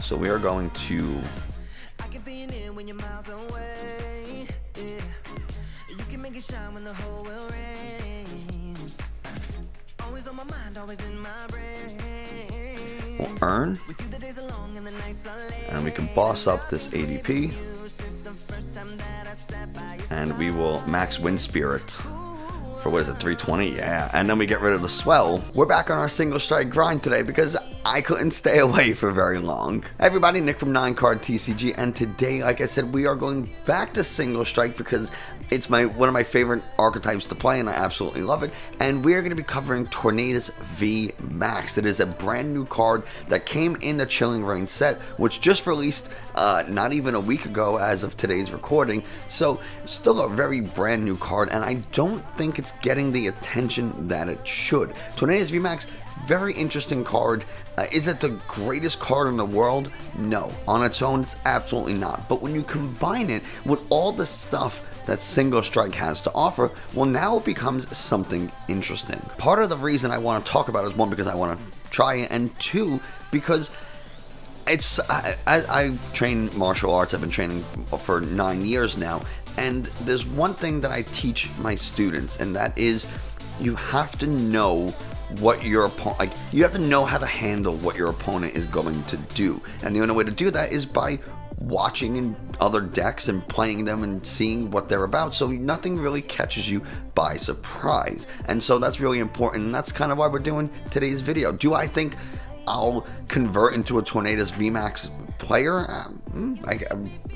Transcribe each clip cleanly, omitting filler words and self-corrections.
So we are going to we'll earn, and we can boss up this ADP, and we will max Wind Spirit for, what is it, 320? Yeah, and then we get rid of the Swell. We're back on our single strike grind today because I couldn't stay away for very long. Hey everybody, Nick from 9Card TCG, and today, like I said, we are going back to single strike because it's one of my favorite archetypes to play, and I absolutely love it. And we're going to be covering Tornadus VMAX. It is a brand new card that came in the Chilling Reign set, which just released not even a week ago as of today's recording. So still a very brand new card, and I don't think it's getting the attention that it should. Tornadus VMAX, very interesting card. Is it the greatest card in the world? No. On its own, it's absolutely not. But when you combine it with all the stuff that single strike has to offer, well, now it becomes something interesting. Part of the reason I want to talk about it is, one, because I want to try it, and two, because it's I train martial arts. I've been training for 9 years now, and there's one thing that I teach my students, and that is you have to know what your opponent, you have to know how to handle what your opponent is going to do, and the only way to do that is by watching in other decks and playing them and seeing what they're about, so nothing really catches you by surprise. And so that's really important, and that's kind of why we're doing today's video. Do I think I'll convert into a Tornadus VMAX player?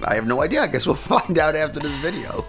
I have no idea. I guess we'll find out after this video.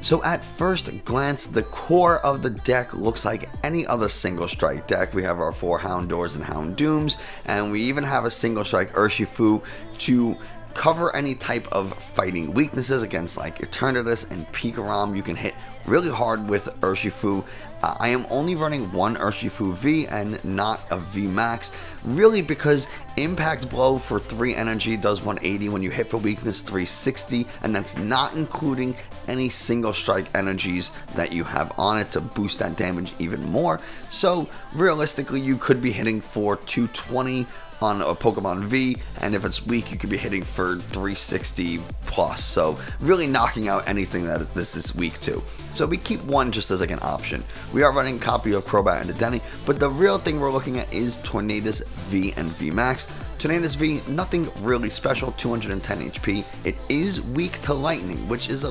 So at first glance, the core of the deck looks like any other single strike deck. We have our 4 Houndours and Houndooms, and we even have a single strike Urshifu to cover any type of fighting weaknesses against like Tornadus and Pikarom. You can hit really hard with Urshifu. I am only running one Urshifu V and not a VMAX, really because Impact Blow for 3 energy does 180 when you hit for weakness 360, and that's not including any single strike energies that you have on it to boost that damage even more. So realistically, you could be hitting for 220 on a Pokemon V, and if it's weak, you could be hitting for 360 plus, so really knocking out anything that this is weak to. So we keep one just as like an option. We are running a copy of Crobat and Dedenne, but the real thing we're looking at is Tornadus V and VMAX. Tornadus V, nothing really special, 210 HP. It is weak to lightning, which is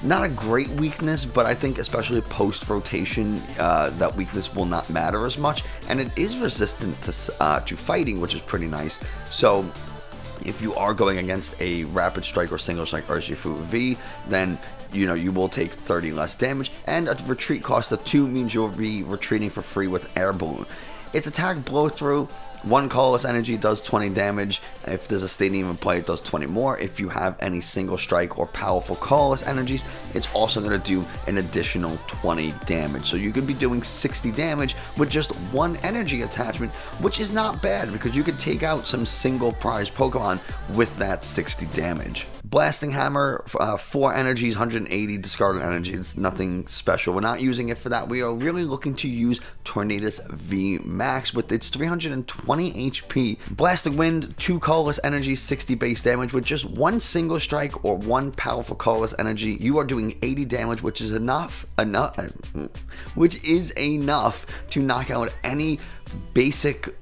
not a great weakness, but I think especially post-rotation, that weakness will not matter as much, and it is resistant to fighting, which is pretty nice. So if you are going against a rapid strike or single strike Urshifu V, then you will take 30 less damage, and a retreat cost of 2 means you'll be retreating for free with Air Balloon. Its attack blow through, 1 colorless energy does 20 damage. If there's a stadium in play, it does 20 more. If you have any single strike or powerful colorless energies, it's also going to do an additional 20 damage. So you could be doing 60 damage with just 1 energy attachment, which is not bad because you could take out some single prize Pokemon with that 60 damage. Blasting Hammer, 4 energies, 180 discarded energy. It's nothing special. We're not using it for that. We are really looking to use Tornadus VMAX with its 320 HP. Blasting Wind, 2 colorless energy, 60 base damage. With just 1 single strike or 1 powerful colorless energy, you are doing 80 damage, which is enough to knock out any basic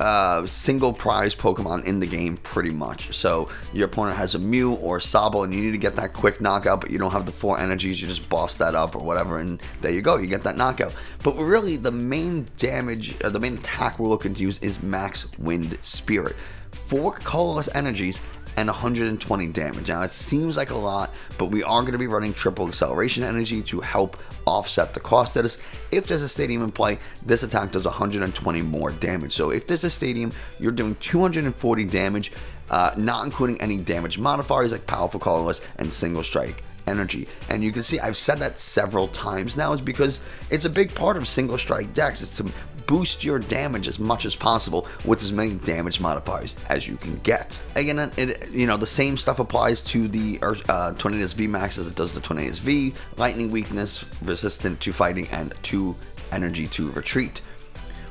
single prize Pokemon in the game pretty much. So your opponent has a Mew or Sobble and you need to get that quick knockout, but you don't have the 4 energies, you just boss that up or whatever, and there you go, you get that knockout. But really the main damage, the main attack we're looking to use is Max Wind Spirit. 4 colorless energies and 120 damage. Now it seems like a lot, but we are going to be running triple acceleration energy to help offset the cost of this. If there's a stadium in play, this attack does 120 more damage. So if there's a stadium, you're doing 240 damage, not including any damage modifiers like powerful colorless and single strike energy. And you can see I've said that several times now, is because it's a big part of single strike decks is to boost your damage as much as possible with as many damage modifiers as you can get. Again, the same stuff applies to the Tornadus VMAX as it does the Tornadus V. Lightning weakness, resistant to fighting, and 2 energy to retreat.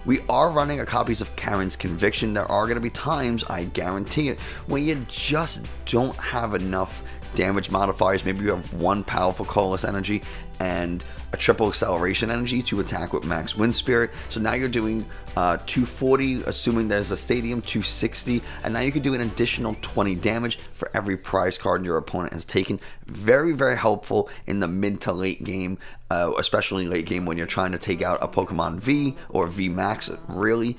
We are running a copies of Karen's Conviction. There are going to be times, I guarantee it, when you just don't have enough damage modifiers. Maybe you have one powerful colorless energy and a triple acceleration energy to attack with max wind spirit. So now you're doing 240, assuming there's a stadium, 260, and now you can do an additional 20 damage for every prize card your opponent has taken. Very, very helpful in the mid to late game, especially late game when you're trying to take out a Pokemon V or VMAX, really,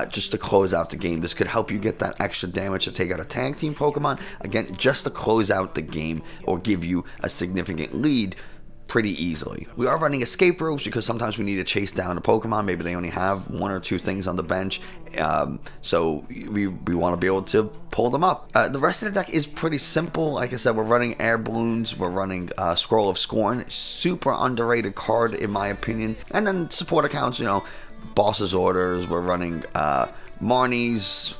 just to close out the game. This could help you get that extra damage to take out a tag team Pokemon, again, just to close out the game or give you a significant lead pretty easily. We are running escape ropes because sometimes we need to chase down a Pokemon. Maybe they only have one or two things on the bench, so we want to be able to pull them up. The rest of the deck is pretty simple. Like I said, we're running Air Balloons, we're running Scroll of Scorn, super underrated card in my opinion, and then support accounts, you know, Boss's Orders, we're running Marnie's,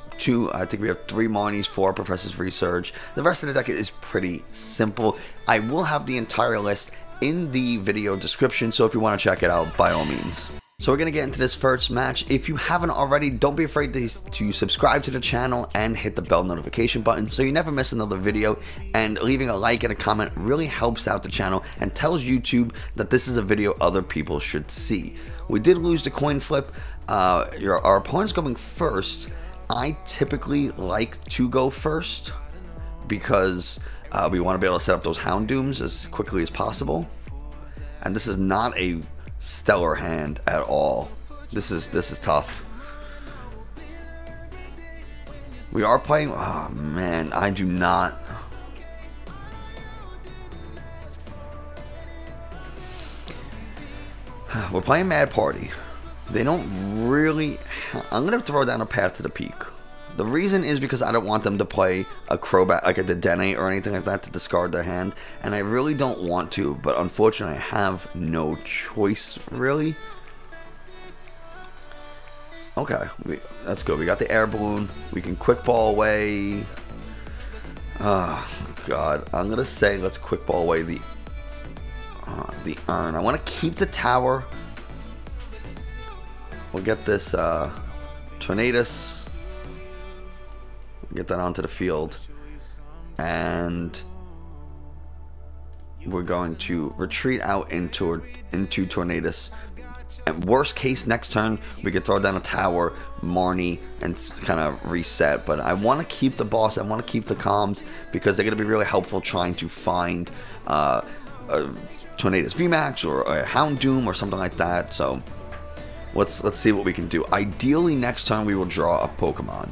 I think we have 3 Marnies, 4 Professor's Research. The rest of the deck is pretty simple. I will have the entire list in the video description, so if you want to check it out, by all means. So we're going to get into this first match. If you haven't already, don't be afraid to subscribe to the channel and hit the bell notification button so you never miss another video, and leaving a like and a comment really helps out the channel and tells YouTube that this is a video other people should see. We did lose the coin flip. Our opponent's going first. I typically like to go first because we want to be able to set up those Houndooms as quickly as possible. And this is not a stellar hand at all. This is tough. We are playing, oh man, I do not. We're playing Mad Party. They don't really, I'm going to throw down a Path to the Peak. The reason is because I don't want them to play a Crobat, like a Dedenne or anything like that, to discard their hand. And I really don't want to, but unfortunately I have no choice, really. Okay, that's good. We got the Air Balloon. We can Quick Ball away. Oh, God. I'm going to say let's Quick Ball away the Urn. I want to keep the Tower. We'll get this Tornadus. Get that onto the field, and we're going to retreat out into Tornadus. And worst case, next turn we could throw down a Tower, Marnie, and kind of reset. But I want to keep the boss. I want to keep the comms because they're going to be really helpful trying to find a Tornadus VMAX or a Houndoom or something like that. So let's see what we can do. Ideally, next turn we will draw a Pokemon.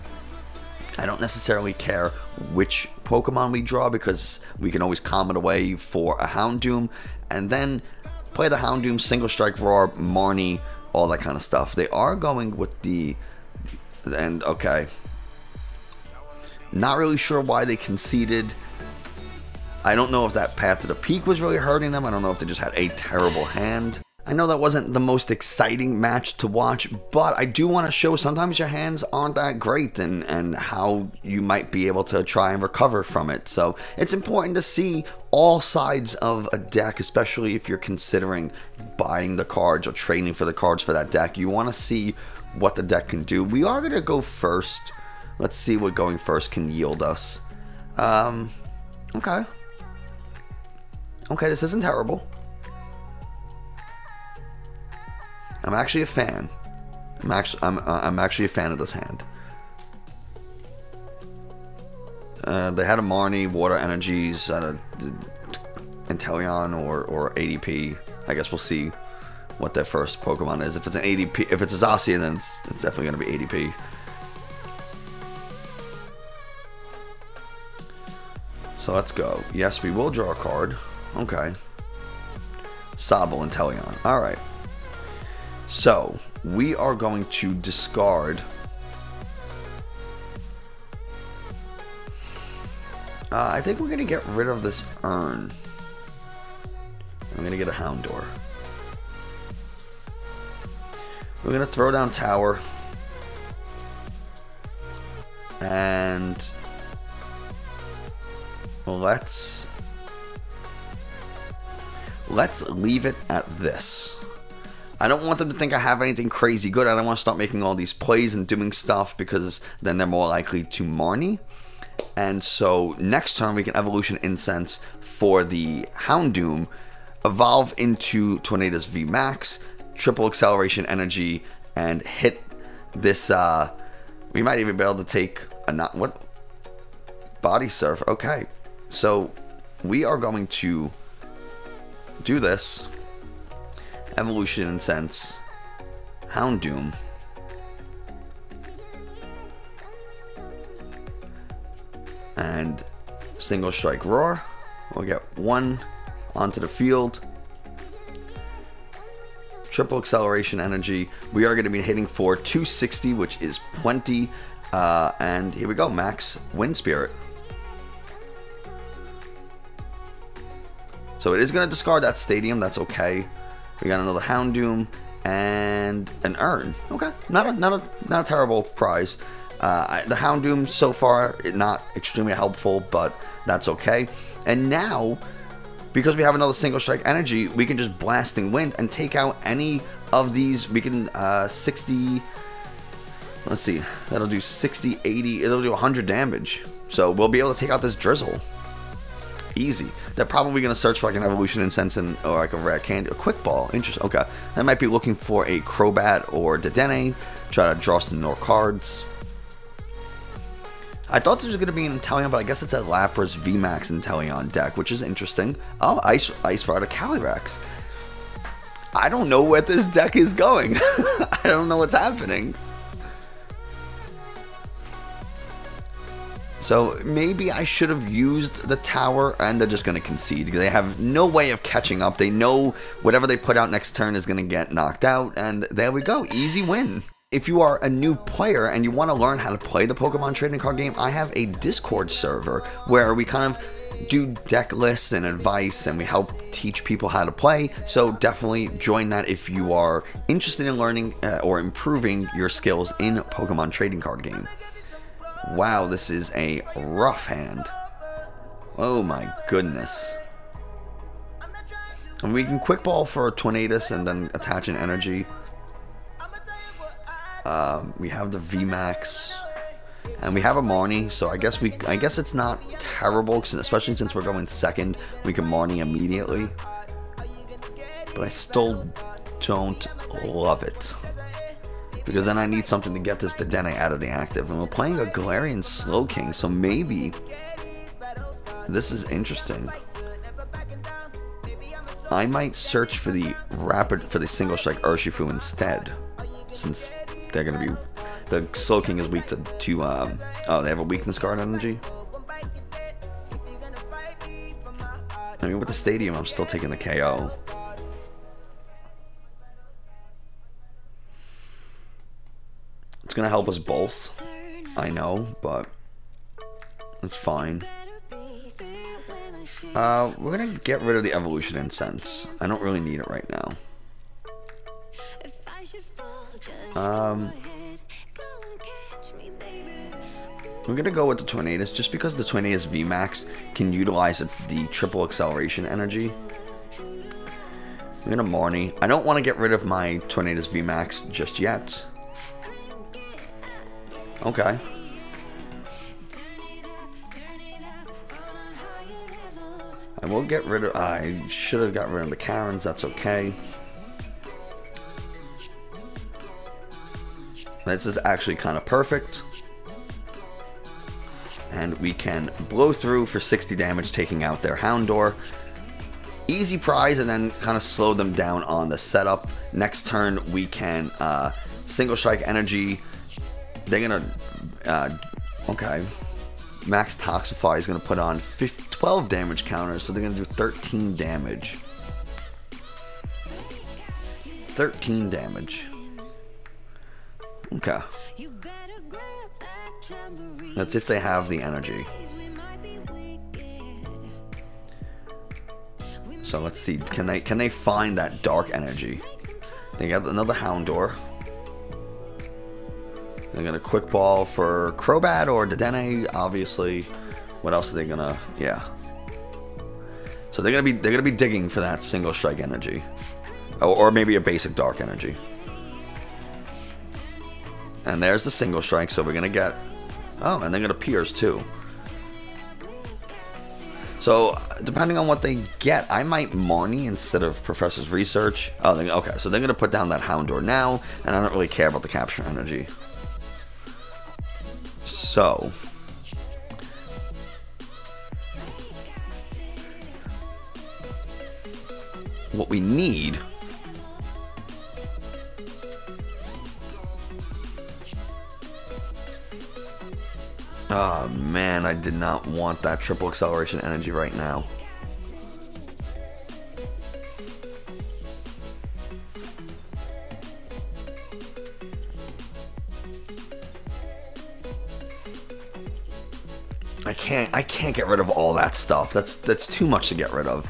I don't necessarily care which Pokemon we draw because we can always calm it away for a Houndoom and then play the Houndoom, Single Strike Roar, Marnie, all that kind of stuff. They are going with the, and okay, not really sure why they conceded. I don't know if that Path to the Peak was really hurting them. I don't know if they just had a terrible hand. I know that wasn't the most exciting match to watch, but I do want to show sometimes your hands aren't that great and how you might be able to try and recover from it. So it's important to see all sides of a deck, especially if you're considering buying the cards or trading for the cards for that deck. You want to see what the deck can do. We are going to go first. Let's see what going first can yield us. Okay. Okay, this isn't terrible. I'm actually a fan. I'm actually a fan of this hand. They had a Marnie, Water Energies, Inteleon or ADP. I guess we'll see what their first Pokemon is. If it's an ADP, if it's a Zacian, then it's definitely going to be ADP. So let's go. Yes, we will draw a card. Okay. Sobble Inteleon. All right. So, we are going to discard I think we're going to get rid of this Urn. I'm going to get a Houndour. We're going to throw down Tower. And let's leave it at this. I don't want them to think I have anything crazy good. I don't want to start making all these plays and doing stuff, because then they're more likely to Marnie. And so next turn we can Evolution Incense for the Houndoom, evolve into Tornadus VMAX, triple acceleration energy, and hit this. We might even be able to take a Body Surf. Okay, so we are going to do this. Evolution Incense, Houndoom, and Single Strike Roar. We'll get 1 onto the field. Triple acceleration energy. We are going to be hitting for 260, which is plenty. And here we go, max Wind Spirit. So it is going to discard that Stadium. That's okay. We got another Houndoom and an Urn. Okay, not a terrible prize. The Houndoom so far not extremely helpful, but that's okay. And now, because we have another Single Strike energy, we can just Blasting Wind and take out any of these. We can 60. Let's see, that'll do 60, 80. It'll do 100 damage. So we'll be able to take out this Drizzle. Easy. They're probably going to search for like an Evolution Incense or like a Rare Candy. A Quick Ball. Interesting. Okay. They might be looking for a Crobat or Dedenne. Try to draw some more cards. I thought there was going to be an Inteleon, but I guess it's a Lapras VMAX Inteleon deck, which is interesting. Oh, Ice Rider Calyrex. I don't know where this deck is going. I don't know what's happening. So maybe I should have used the Tower, and they're just going to concede because they have no way of catching up. They know whatever they put out next turn is going to get knocked out, and there we go. Easy win. If you are a new player and you want to learn how to play the Pokemon trading card game, I have a Discord server where we kind of do deck lists and advice, and we help teach people how to play. So definitely join that if you are interested in learning or improving your skills in Pokemon trading card game. Wow, this is a rough hand. Oh my goodness. And we can Quick Ball for a Tornadus and then attach an energy. We have the VMAX, and we have a Marnie, so I guess it's not terrible, especially since we're going second. We can Marnie immediately, but I still don't love it, because then I need something to get this Dedenne out of the active, and we're playing a Galarian Slowking, so maybe this is interesting. I might search for the Single Strike Urshifu instead, since they're gonna be, the Slowking is weak to oh, they have a weakness guard energy. I mean, with the Stadium, I'm still taking the KO. It's gonna help us both, I know, but it's fine. We're gonna get rid of the Evolution Incense. I don't really need it right now. We're gonna go with the Tornadus just because the Tornadus VMAX can utilize the triple acceleration energy. I'm gonna Marnie. I don't want to get rid of my Tornadus VMAX just yet. Okay. I will get rid of. I should have got rid of the Karens. That's okay. This is actually kind of perfect. And we can blow through for 60 damage, taking out their Houndour. Easy prize, and then kind of slow them down on the setup. Next turn, we can Single Strike energy. They're going to... okay. Max Toxify is going to put on 12 damage counters, so they're going to do 13 damage. 13 damage. Okay. That's if they have the energy. So let's see. Can they find that dark energy? They got another Houndour. They're gonna Quick Ball for Crobat or Dedenne, obviously. What else are they gonna? Yeah. So they're gonna be digging for that Single Strike energy. Or maybe a basic dark energy. And there's the single strike, so we're going to get... Oh, and then it appears too. So, depending on what they get, I might Marnie instead of Professor's Research. Oh, okay, so they're going to put down that Houndour now, and I don't really care about the capture energy. So... what we need... Oh man, I did not want that triple acceleration energy right now. I can't get rid of all that stuff. That's too much to get rid of.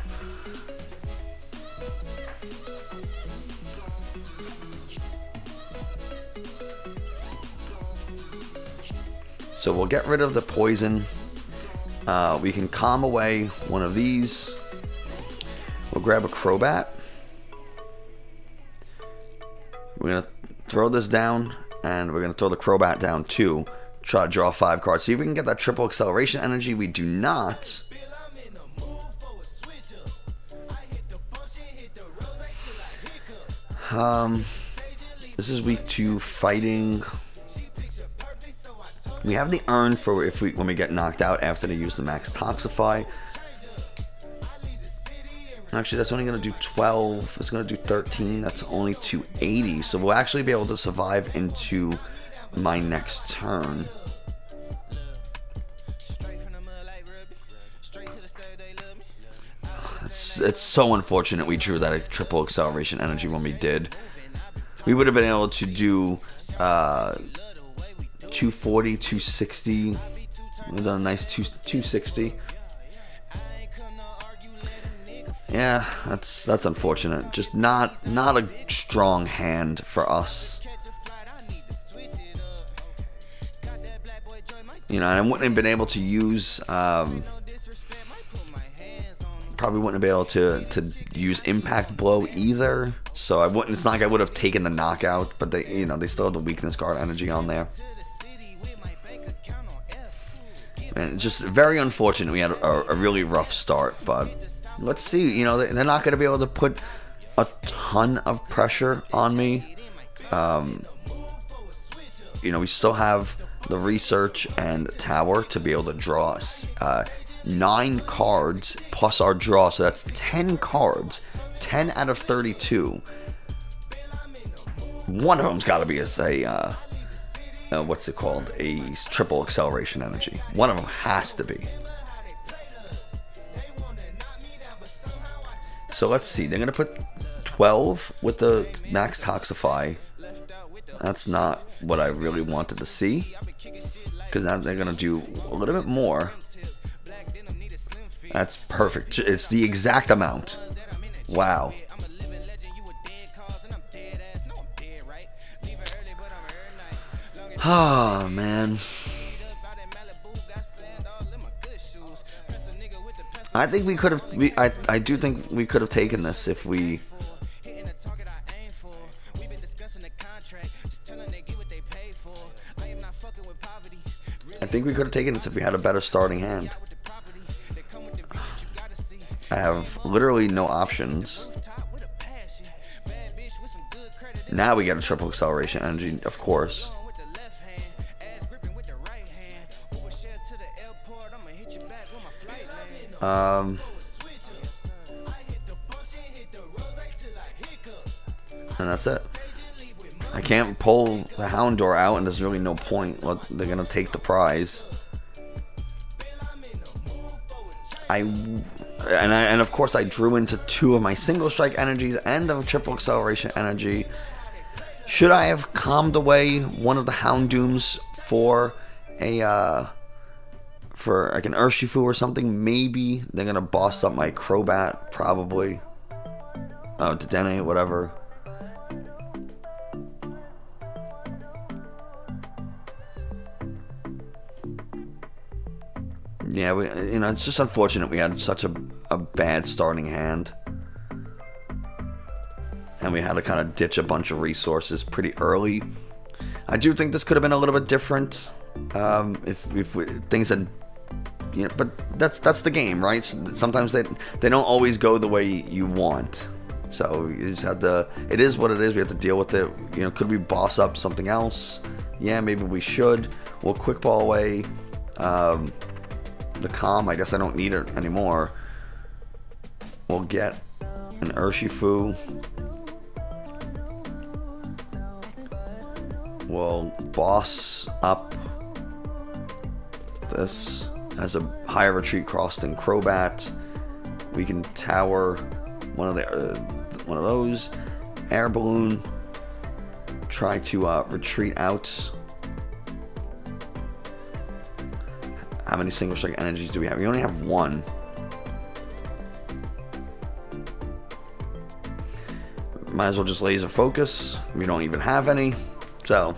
So we'll get rid of the poison. We can calm away one of these. We'll grab a Crobat. We're going to throw this down, and we're going to throw the Crobat down too. Try to draw 5 cards. See if we can get that triple acceleration energy. We do not. This is week 2 fighting. We have the urn for when we get knocked out after they use the max Toxify. Actually, that's only going to do 12. It's going to do 13. That's only 280. So we'll actually be able to survive into my next turn. It's so unfortunate we drew that triple acceleration energy when we did. We would have been able to do 240, 260. We've done a nice 260. Yeah, that's unfortunate. Just not a strong hand for us. You know, and I wouldn't have been able to use. Probably wouldn't have been able to use Impact Blow either. So I wouldn't. It's not like I would have taken the knockout, but they still have the weakness card energy on there. And just very unfortunate. We had a really rough start, but let's see. You know, they're not going to be able to put a ton of pressure on me. You know, we still have the Research and Tower to be able to draw 9 cards plus our draw, so that's 10 cards. 10 out of 32. One of them's got to be what's it called? A triple acceleration energy. One of them has to be. So let's see. They're going to put 12 with the max Toxify. That's not what I really wanted to see, because now they're going to do a little bit more. That's perfect. It's the exact amount. Wow. Oh, man. I think we could have. I do think we could have taken this if we. I think we could have taken this if we had a better starting hand. I have literally no options. Now we get a triple acceleration energy, of course. And that's it. I can't pull the Houndour out, and there's really no point. They're gonna take the prize. And of course I drew into 2 of my single strike energies and a triple acceleration energy. Should I have calmed away one of the Houndooms for like an Urshifu or something? Maybe. They're gonna boss up my Crobat, probably. Oh, Dedenne, whatever. Yeah, it's just unfortunate we had such a bad starting hand. and we had to kind of ditch a bunch of resources pretty early. I do think this could have been a little bit different if things had, you know, but that's the game, right? Sometimes they don't always go the way you want. So you just have to, it is what it is. We have to deal with it. You know, could we boss up something else? Yeah, maybe we should. We'll quick ball away the Calm. I guess I don't need it anymore. We'll get an Urshifu. We'll boss up this as a higher retreat cross than Crobat. We can tower one of those. Air Balloon. Try to retreat out. How many single strike energies do we have? We only have one. Might as well just laser focus. We don't even have any. So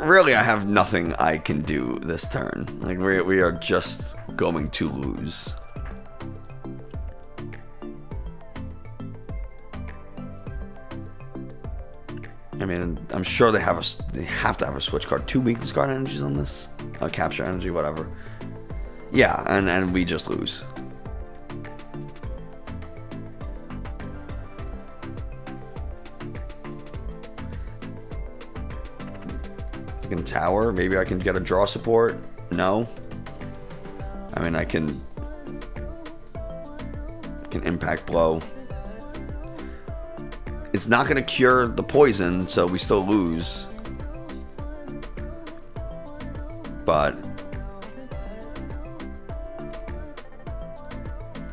really I have nothing I can do this turn. Like we are just going to lose. I mean, I'm sure they have to have a switch card. 2 weakness card energies on this. Capture energy, whatever. Yeah, and we just lose. I can tower. Maybe I can get a draw support. No. I mean, I can impact blow. It's not going to cure the poison, so we still lose. But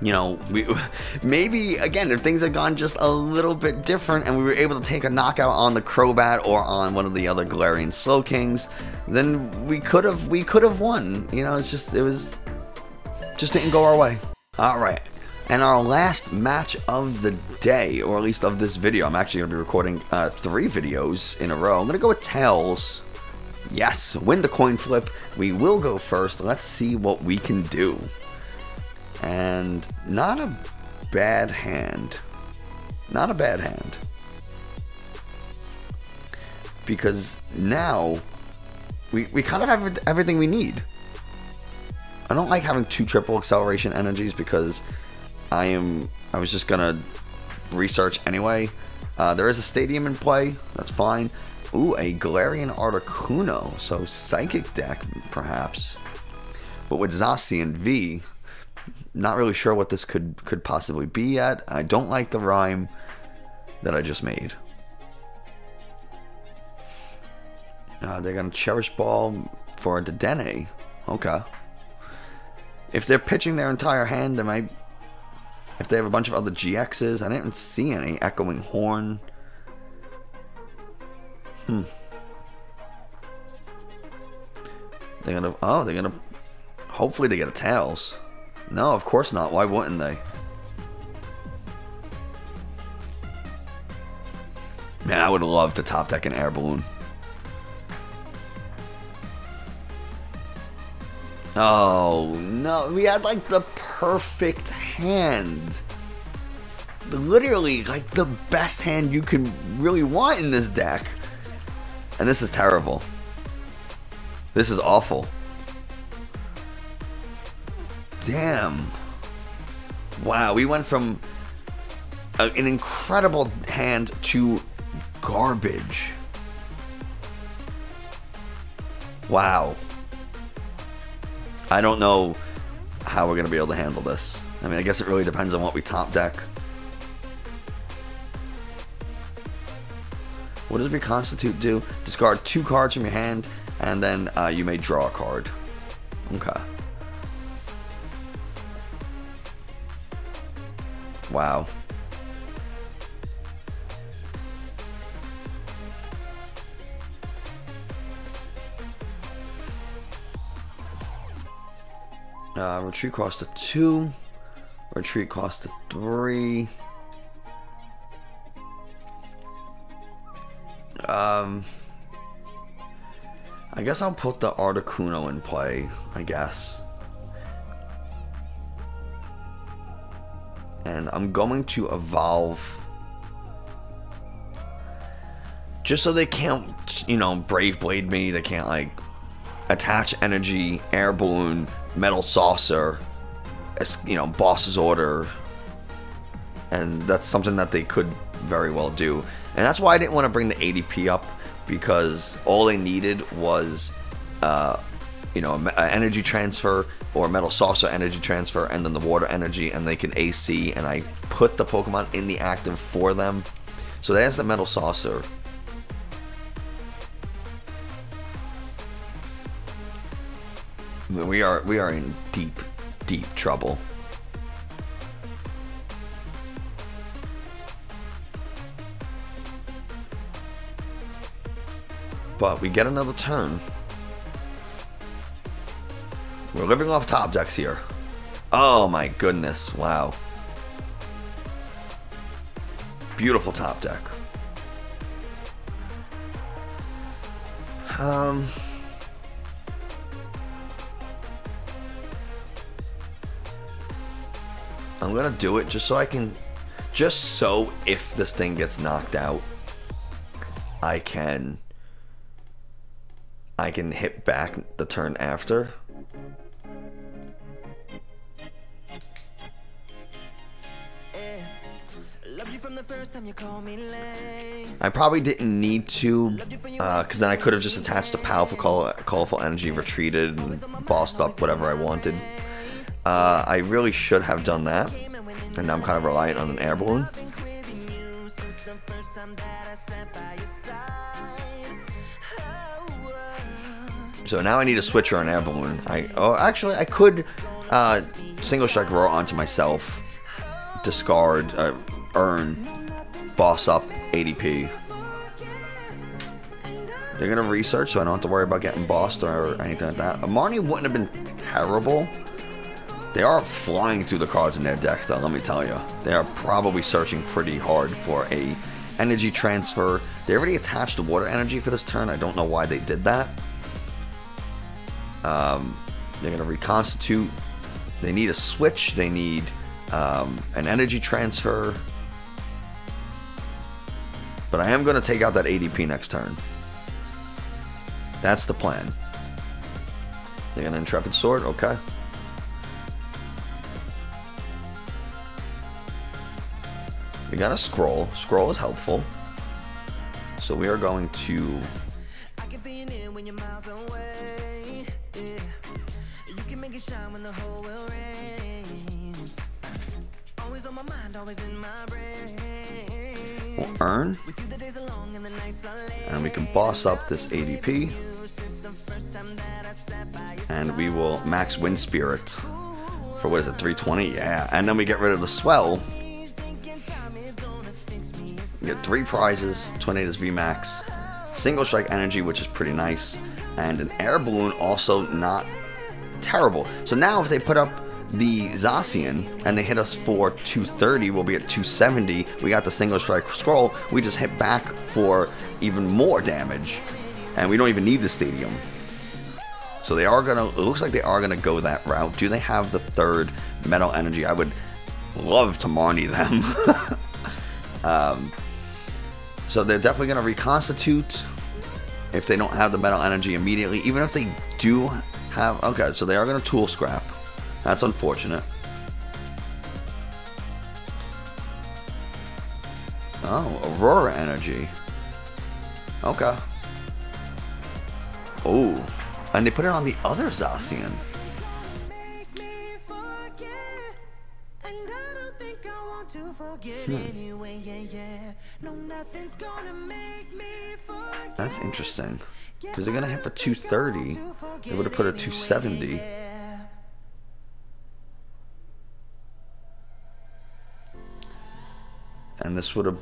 you know, maybe again, if things had gone just a little bit different and we were able to take a knockout on the Crobat or on one of the other Galarian Slowkings, then we could have won. You know, it just didn't go our way. All right. And our last match of the day, or at least of this video, I'm actually going to be recording 3 videos in a row. I'm going to go with Tails. Yes, win the coin flip. We will go first. Let's see what we can do. And not a bad hand. Not a bad hand. Because now we kind of have everything we need. I don't like having 2 triple acceleration energies because I was just gonna research anyway. There is a stadium in play. That's fine. Ooh, a Galarian Articuno. So psychic deck, perhaps. But with Zacian V, not really sure what this could possibly be yet. I don't like the rhyme that I just made. They're gonna Cherish Ball for a Dedenne. Okay. If they're pitching their entire hand, they might. If they have a bunch of other GXs, I didn't see any. Echoing Horn. They're gonna. Oh, they're gonna. Hopefully they get a Tails. No, of course not. Why wouldn't they? Man, I would love to top deck an Air Balloon. Oh no, we had like the perfect hand. Literally like the best hand you can really want in this deck. And this is terrible. This is awful. Damn. Wow, we went from an incredible hand to garbage. Wow. I don't know how we're going to be able to handle this. I mean, I guess it really depends on what we top deck. What does Reconstitute do? Discard 2 cards from your hand, and then you may draw a card. Okay. Wow. Retreat cost of 2. Retreat cost of 3. I guess I'll put the Articuno in play, I guess. And I'm going to evolve just so they can't, you know, Brave Blade me. They can't, like, attach energy, Air Balloon, Metal Saucer, you know, Boss's Order. And that's something that they could very well do. And that's why I didn't want to bring the ADP up, because all they needed was, you know, energy transfer or Metal Saucer energy transfer, and then the water energy, and they can AC, and I put the Pokemon in the active for them. So there's the Metal Saucer. We are in deep trouble. But we get another turn. We're living off top decks here. Oh my goodness, wow. Beautiful top deck. I'm gonna do it just so I can, just so if this thing gets knocked out, I can hit back the turn after. I probably didn't need to, because then I could have just attached a powerful colorful energy, retreated, and bossed up whatever I wanted. I really should have done that, and now I'm kind of reliant on an Air Balloon. So now I need a switch or an Air Balloon. Actually, I could single strike roar onto myself, discard, earn, boss up, ADP. They're gonna research, so I don't have to worry about getting bossed or anything like that. A Marnie wouldn't have been terrible. They are flying through the cards in their deck, though, let me tell you. They are probably searching pretty hard for a energy transfer. They already attached the water energy for this turn. I don't know why they did that. They're going to reconstitute. They need a switch. They need an energy transfer. But I am going to take out that ADP next turn. That's the plan. They're going to Intrepid Sword. Okay. We got a Scroll. Scroll is helpful. So we are going to... We'll earn. And we can boss up this ADP. And we will max Wind Spirit for, what is it, 320? Yeah. And then we get rid of the Swell. We get 3 prizes, Tornadus VMAX, Single Strike Energy, which is pretty nice, and an Air Balloon, also not terrible. So now if they put up the Zacian and they hit us for 230, we'll be at 270. We got the Single Strike Scroll. We just hit back for even more damage, and we don't even need the Stadium. So they are gonna, it looks like they are gonna go that route. Do they have the 3rd Metal Energy? I would love to Marnie them. So they're definitely going to reconstitute if they don't have the Metal Energy immediately. Even if they do have... Okay, so they are going to Tool Scrap. That's unfortunate. Oh, Aurora Energy. Okay. Oh, and they put it on the other Zacian. That's interesting, because they're gonna hit for 230. They would have put a 270. And this would have...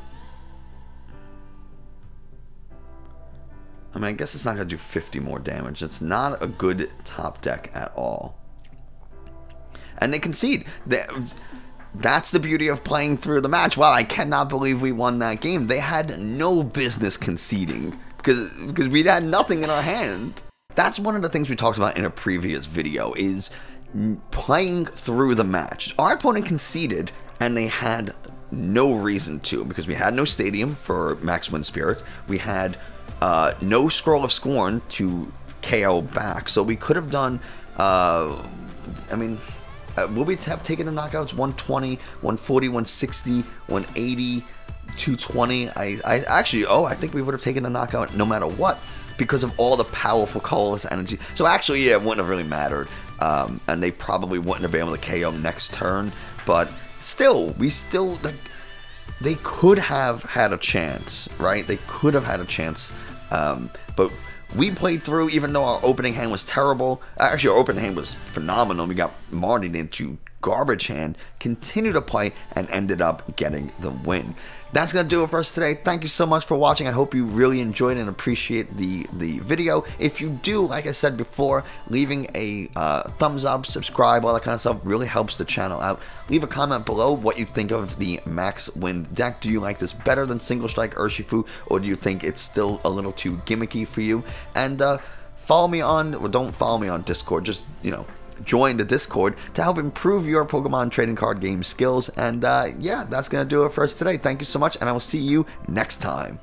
I mean, I guess it's not gonna do 50 more damage. It's not a good top deck at all. And they concede. That's the beauty of playing through the match. Wow, I cannot believe we won that game. They had no business conceding because we had nothing in our hand. That's one of the things we talked about in a previous video, is playing through the match. Our opponent conceded, and they had no reason to, because we had no stadium for Max Wind Spirit. We had no Scroll of Scorn to KO back, so we could have done, I mean, would we have taken the knockouts 120, 140, 160, 180, 220? I actually, I think we would have taken the knockout no matter what, because of all the powerful colorless energy. So actually, yeah, it wouldn't have really mattered, and they probably wouldn't have been able to KO next turn, but still, like, they could have had a chance, right? They could have had a chance, but we played through, even though our opening hand was terrible. Actually, our opening hand was phenomenal. We got Marnie into garbage hand, continued to play, and ended up getting the win. That's going to do it for us today. Thank you so much for watching. I hope you really enjoyed and appreciate the video. If you do, like I said before, leaving a thumbs up, subscribe, all that kind of stuff really helps the channel out. Leave a comment below what you think of the Max Wind deck. Do you like this better than Single Strike Urshifu, or do you think it's still a little too gimmicky for you? And follow me on, or don't follow me on Discord, just, you know, join the Discord to help improve your Pokemon trading card game skills. And yeah, that's gonna do it for us today. Thank you so much, and I will see you next time.